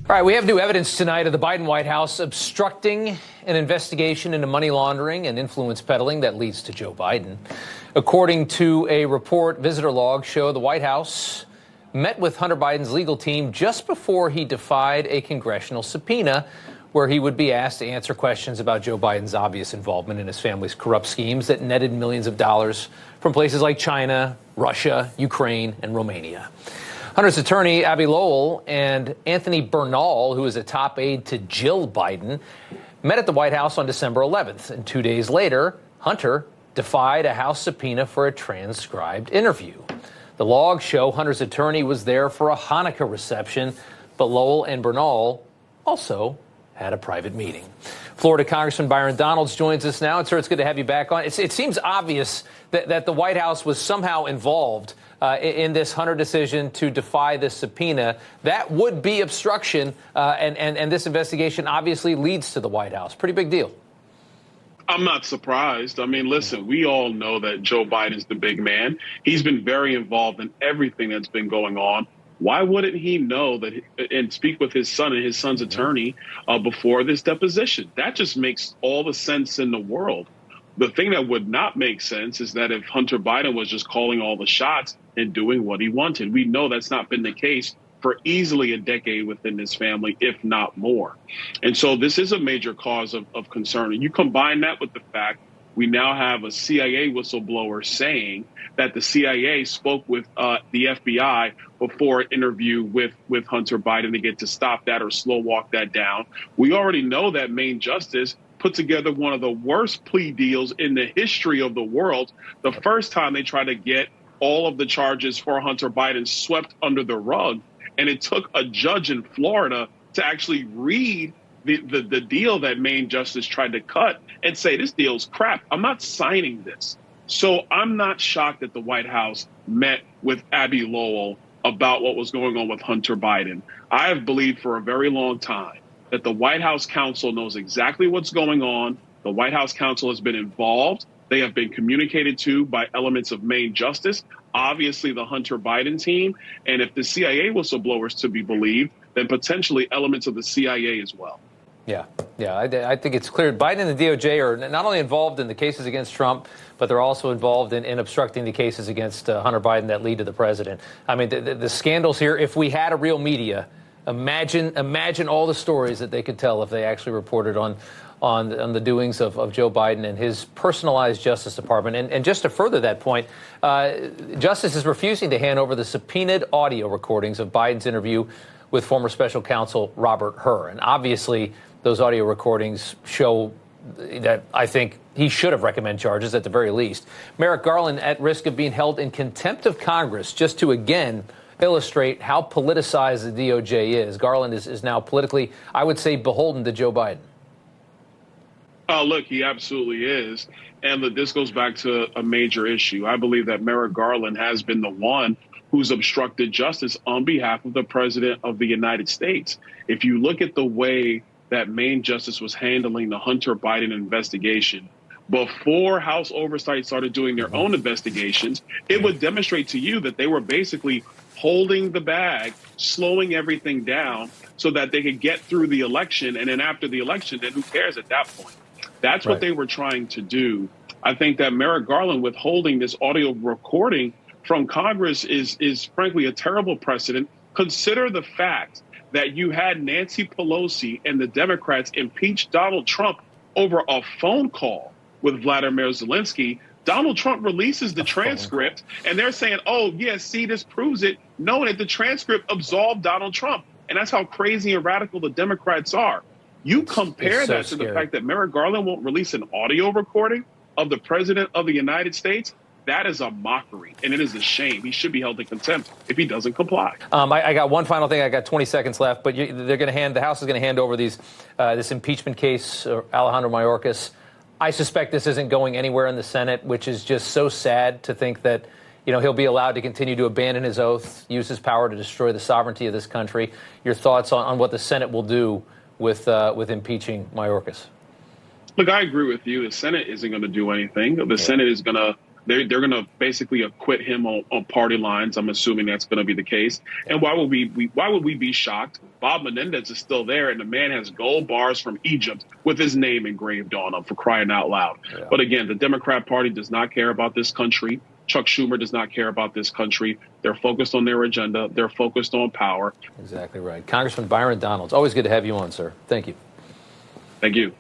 All right, we have new evidence tonight of the Biden White House obstructing an investigation into money laundering and influence peddling that leads to Joe Biden. According to a report, visitor logs show the White House met with Hunter Biden's legal team just before he defied a congressional subpoena where he would be asked to answer questions about Joe Biden's obvious involvement in his family's corrupt schemes that netted millions of dollars from places like China, Russia, Ukraine, and Romania. Hunter's attorney, Abby Lowell, and Anthony Bernal, who is a top aide to Jill Biden, met at the White House on December 11th. And 2 days later, Hunter defied a House subpoena for a transcribed interview. The logs show Hunter's attorney was there for a Hanukkah reception, but Lowell and Bernal also had a private meeting. Florida Congressman Byron Donalds joins us now. And, sir, it's good to have you back on. It seems obvious that the White House was somehow involved in this Hunter decision to defy this subpoena. That would be obstruction, and this investigation obviously leads to the White House. Pretty big deal. I'm not surprised. I mean, listen, we all know that Joe Biden's the big man. He's been very involved in everything that's been going on. Why wouldn't he know that and speak with his son and his son's attorney before this deposition? That just makes all the sense in the world. The thing that would not make sense is that if Hunter Biden was just calling all the shots and doing what he wanted. We know that's not been the case for easily a decade within this family, if not more. And so this is a major cause of concern. And you combine that with the fact we now have a CIA whistleblower saying that the CIA spoke with the FBI before an interview with Hunter Biden to get to stop that or slow walk that down. We already know that Main Justice put together one of the worst plea deals in the history of the world. The first time they tried to get all of the charges for Hunter Biden swept under the rug. And it took a judge in Florida to actually read the deal that Main Justice tried to cut and say, this deal's crap. I'm not signing this. So I'm not shocked that the White House met with Abby Lowell about what was going on with Hunter Biden. I have believed for a very long time that the White House counsel knows exactly what's going on. The White House counsel has been involved. They have been communicated to by elements of Main Justice, obviously the Hunter Biden team. And if the CIA whistleblowers to be believed, then potentially elements of the CIA as well. Yeah, I think it's clear. Biden and the DOJ are not only involved in the cases against Trump, but they're also involved in obstructing the cases against Hunter Biden that lead to the president. I mean, the scandals here, if we had a real media, imagine all the stories that they could tell if they actually reported on the doings of Joe Biden and his personalized Justice Department. And just to further that point, Justice is refusing to hand over the subpoenaed audio recordings of Biden's interview with former special counsel Robert Hur. And obviously, those audio recordings show that I think he should have recommended charges at the very least. Merrick Garland at risk of being held in contempt of Congress, just to again illustrate how politicized the DOJ is. Garland is now politically, I would say, beholden to Joe Biden. Oh, look, he absolutely is. And this goes back to a major issue. I believe that Merrick Garland has been the one who's obstructed justice on behalf of the president of the United States. If you look at the way that Main Justice was handling the Hunter Biden investigation before House Oversight started doing their own investigations, it would demonstrate to you that they were basically holding the bag, slowing everything down so that they could get through the election. And then after the election, then who cares at that point? That's what they were trying to do. I think that Merrick Garland withholding this audio recording from Congress is frankly a terrible precedent. Consider the fact that you had Nancy Pelosi and the Democrats impeach Donald Trump over a phone call with Vladimir Zelensky. Donald Trump releases the transcript and they're saying, oh, yeah, see, this proves it, knowing that the transcript absolved Donald Trump. And that's how crazy and radical the Democrats are. You compare that to the fact that Merrick Garland won't release an audio recording of the president of the United States. That is a mockery, and it is a shame. He should be held in contempt if he doesn't comply. I got one final thing. I got 20 seconds left, but the House is going to hand over this impeachment case, Alejandro Mayorkas. I suspect this isn't going anywhere in the Senate, which is just so sad to think that, he'll be allowed to continue to abandon his oath, use his power to destroy the sovereignty of this country. Your thoughts on what the Senate will do with impeaching Mayorkas? Look, I agree with you. The Senate isn't going to do anything. The Senate is going to They're going to basically acquit him on party lines. I'm assuming that's going to be the case. And why would we be shocked? Bob Menendez is still there, and the man has gold bars from Egypt with his name engraved on them, for crying out loud. Yeah. But again, the Democrat Party does not care about this country. Chuck Schumer does not care about this country. They're focused on their agenda. They're focused on power. Exactly right. Congressman Byron Donalds, always good to have you on, sir. Thank you. Thank you.